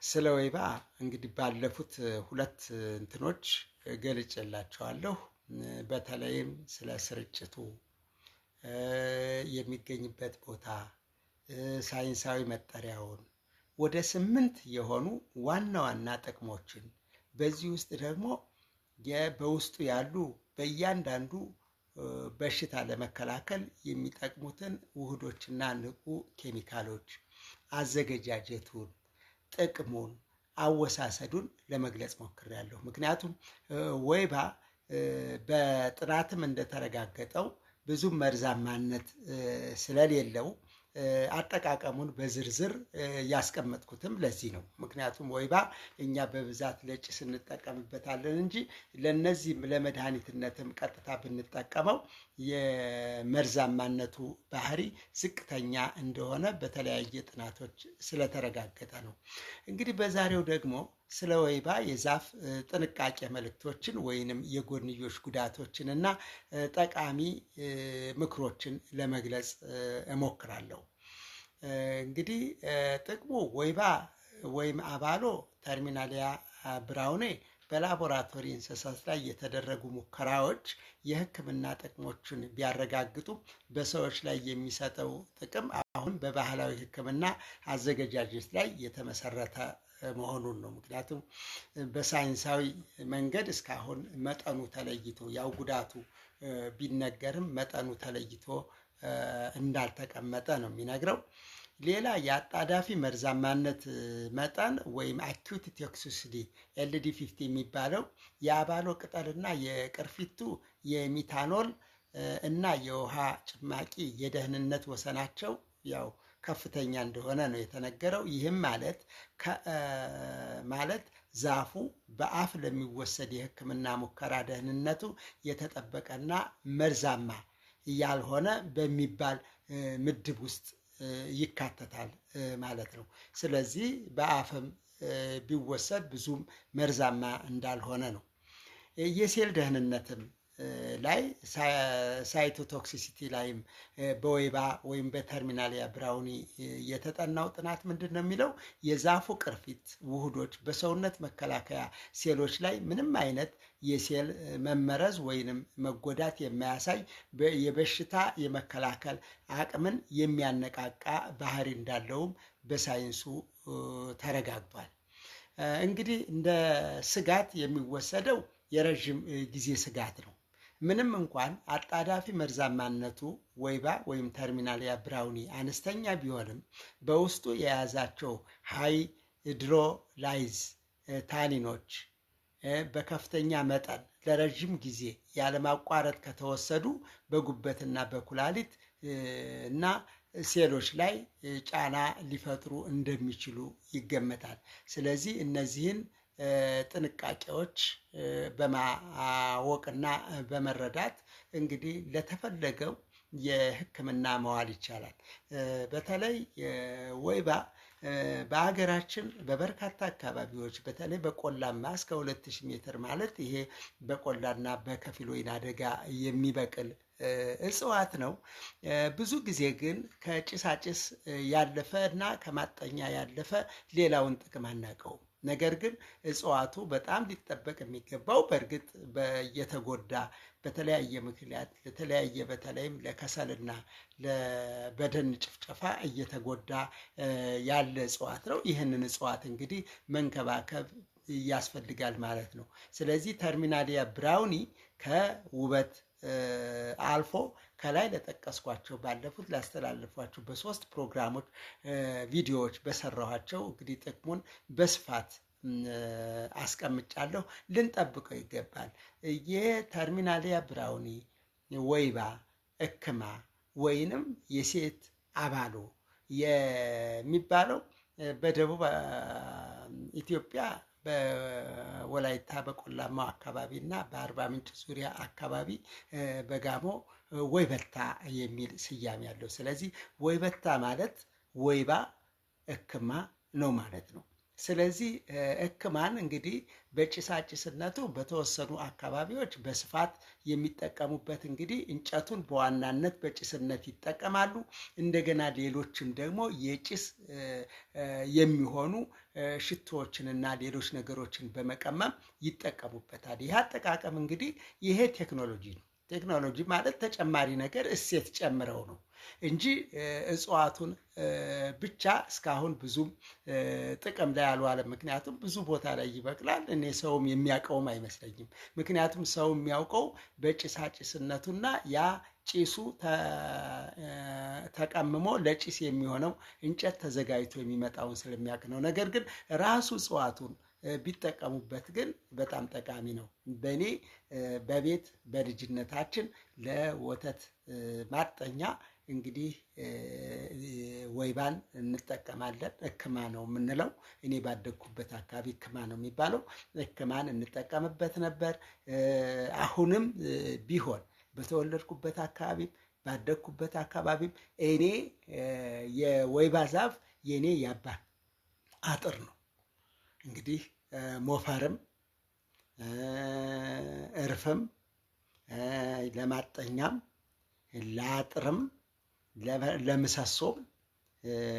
ስለ ወይባ እንግዲህ ባለፉት ሁለት እንትኖች ገልጬላቸዋለሁ። በተለይም ስለ ስርጭቱ፣ የሚገኝበት ቦታ፣ ሳይንሳዊ መጠሪያውን ወደ 8 የሆኑ ዋና ዋና ጥቅሞችን በዚህ ውስጥ ደግሞ በውስጡ ያሉ በእያንዳንዱ በሽታ ለመከላከል የሚጠቅሙትን ውህዶችና ንቁ ኬሚካሎች አዘገጃጀቱን፣ ጥቅሙን፣ አወሳሰዱን ለመግለጽ ሞክሬያለሁ። ምክንያቱም ወይባ በጥናትም እንደተረጋገጠው ብዙ መርዛማነት ስለሌለው አጠቃቀሙን በዝርዝር ያስቀመጥኩትም ለዚህ ነው። ምክንያቱም ወይባ እኛ በብዛት ለጭስ እንጠቀምበታለን እንጂ ለነዚህም ለመድኃኒትነትም ቀጥታ ብንጠቀመው የመርዛማነቱ ባህሪ ዝቅተኛ እንደሆነ በተለያየ ጥናቶች ስለተረጋገጠ ነው። እንግዲህ በዛሬው ደግሞ ስለ ወይባ የዛፍ ጥንቃቄ መልእክቶችን ወይንም የጎንዮሽ ጉዳቶችን እና ጠቃሚ ምክሮችን ለመግለጽ እሞክራለሁ። እንግዲህ ጥቅሙ ወይባ ወይም አባሎ ተርሚናሊያ ብራውኔ በላቦራቶሪ እንስሳት ላይ የተደረጉ ሙከራዎች የሕክምና ጥቅሞችን ቢያረጋግጡ በሰዎች ላይ የሚሰጠው ጥቅም አሁን በባህላዊ ሕክምና አዘገጃጀት ላይ የተመሰረተ መሆኑን ነው። ምክንያቱም በሳይንሳዊ መንገድ እስካሁን መጠኑ ተለይቶ ያው ጉዳቱ ቢነገርም መጠኑ ተለይቶ እንዳልተቀመጠ ነው የሚነግረው። ሌላ የአጣዳፊ መርዛማነት መጠን ወይም አኪዩት ቶክሲሲቲ LD50 የሚባለው የአባሎ ቅጠልና የቅርፊቱ የሚታኖል እና የውሃ ጭማቂ የደህንነት ወሰናቸው ያው ከፍተኛ እንደሆነ ነው የተነገረው። ይህም ማለት ዛፉ በአፍ ለሚወሰድ የሕክምና ሙከራ ደህንነቱ የተጠበቀና መርዛማ ያልሆነ በሚባል ምድብ ውስጥ ይካተታል ማለት ነው። ስለዚህ በአፍም ቢወሰድ ብዙም መርዛማ እንዳልሆነ ነው። የሴል ደህንነትም ላይ ሳይቶቶክሲሲቲ ላይም በወይባ ወይም በተርሚናሊያ ብራውኒ የተጠናው ጥናት ምንድን ነው የሚለው? የዛፉ ቅርፊት ውህዶች በሰውነት መከላከያ ሴሎች ላይ ምንም አይነት የሴል መመረዝ ወይንም መጎዳት የማያሳይ የበሽታ የመከላከል አቅምን የሚያነቃቃ ባህሪ እንዳለውም በሳይንሱ ተረጋግጧል። እንግዲህ እንደ ስጋት የሚወሰደው የረዥም ጊዜ ስጋት ነው። ምንም እንኳን አጣዳፊ መርዛማነቱ ወይባ ወይም ተርሚናሊያ ብራውኒ አነስተኛ ቢሆንም በውስጡ የያዛቸው ሃይድሮላይዝ ታኒኖች በከፍተኛ መጠን ለረዥም ጊዜ ያለማቋረጥ ከተወሰዱ በጉበትና በኩላሊት እና ሴሎች ላይ ጫና ሊፈጥሩ እንደሚችሉ ይገመታል። ስለዚህ እነዚህን ጥንቃቄዎች በማወቅና በመረዳት እንግዲህ ለተፈለገው የሕክምና መዋል ይቻላል። በተለይ ወይባ በሀገራችን በበርካታ አካባቢዎች በተለይ በቆላማ እስከ 2000 ሜትር ማለት ይሄ በቆላና በከፊል ወይና ደጋ የሚበቅል እጽዋት ነው። ብዙ ጊዜ ግን ከጭሳጭስ ያለፈ እና ከማጠኛ ያለፈ ሌላውን ጥቅም አናውቀውም። ነገር ግን እጽዋቱ በጣም ሊጠበቅ የሚገባው በእርግጥ እየተጎዳ በተለያየ ምክንያት ለተለያየ በተለይም ለከሰልና በደን ጭፍጨፋ እየተጎዳ ያለ እጽዋት ነው። ይህንን እጽዋት እንግዲህ መንከባከብ ያስፈልጋል ማለት ነው። ስለዚህ ተርሚናሊያ ብራውኒ ከውበት አልፎ ከላይ ለጠቀስኳቸው ባለፉት ላስተላለፏቸው በ3 ፕሮግራሞች ቪዲዮዎች በሰራኋቸው እንግዲህ ጥቅሙን በስፋት አስቀምጫለሁ። ልንጠብቀው ይገባል። የተርሚናሊያ ብራውኒ ወይባ እክማ ወይንም የሴት አባሎ የሚባለው በደቡብ ኢትዮጵያ በወላይታ በቆላማው አካባቢ እና በአርባ ምንጭ ዙሪያ አካባቢ በጋሞ ወይበታ የሚል ስያሜ ያለው። ስለዚህ ወይበታ ማለት ወይባ እክማ ነው ማለት ነው። ስለዚህ እክማን እንግዲህ በጭሳጭስነቱ በተወሰኑ አካባቢዎች በስፋት የሚጠቀሙበት እንግዲህ እንጨቱን በዋናነት በጭስነት ይጠቀማሉ። እንደገና ሌሎችም ደግሞ የጭስ የሚሆኑ ሽቶዎችንና ሌሎች ነገሮችን በመቀመም ይጠቀሙበታል። ይህ አጠቃቀም እንግዲህ ይሄ ቴክኖሎጂ ነው። ቴክኖሎጂ ማለት ተጨማሪ ነገር እሴት ጨምረው ነው እንጂ እጽዋቱን ብቻ እስካሁን ብዙም ጥቅም ላይ አልዋለም። ምክንያቱም ብዙ ቦታ ላይ ይበቅላል። እኔ ሰውም የሚያውቀውም አይመስለኝም። ምክንያቱም ሰው የሚያውቀው በጭሳጭስነቱና ያ ጭሱ ተቀምሞ ለጭስ የሚሆነው እንጨት ተዘጋጅቶ የሚመጣውን ስለሚያውቅ ነው። ነገር ግን ራሱ እጽዋቱን ቢጠቀሙበት ግን በጣም ጠቃሚ ነው። በእኔ በቤት በልጅነታችን ለወተት ማጠኛ እንግዲህ ወይባን እንጠቀማለን። እክማ ነው የምንለው። እኔ ባደግኩበት አካባቢ እክማ ነው የሚባለው። እክማን እንጠቀምበት ነበር። አሁንም ቢሆን በተወለድኩበት አካባቢም ባደግኩበት አካባቢም እኔ የወይባ ዛፍ የእኔ የአባት አጥር ነው። እንግዲህ ሞፈርም እርፍም ለማጠኛም ለአጥርም ለምሰሶም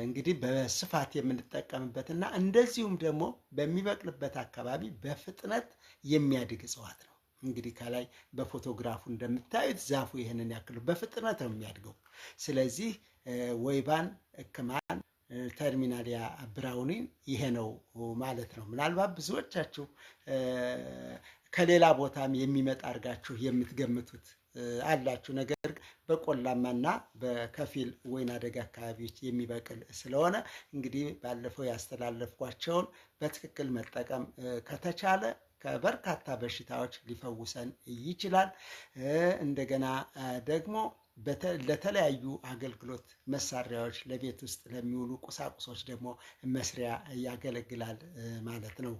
እንግዲህ በስፋት የምንጠቀምበትና እንደዚሁም ደግሞ በሚበቅልበት አካባቢ በፍጥነት የሚያድግ እጽዋት ነው። እንግዲህ ከላይ በፎቶግራፉ እንደምታዩት ዛፉ ይህንን ያክል በፍጥነት ነው የሚያድገው። ስለዚህ ወይባን፣ እክማን፣ ተርሚናሊያ ብራውኒን ይሄ ነው ማለት ነው። ምናልባት ብዙዎቻችሁ ከሌላ ቦታም የሚመጣ አድርጋችሁ የምትገምቱት አላችሁ። ነገር በቆላማና በከፊል ወይና ደጋ አካባቢዎች የሚበቅል ስለሆነ እንግዲህ ባለፈው ያስተላለፍኳቸውን በትክክል መጠቀም ከተቻለ ከበርካታ በሽታዎች ሊፈውሰን ይችላል። እንደገና ደግሞ ለተለያዩ አገልግሎት መሳሪያዎች፣ ለቤት ውስጥ ለሚውሉ ቁሳቁሶች ደግሞ መስሪያ ያገለግላል ማለት ነው።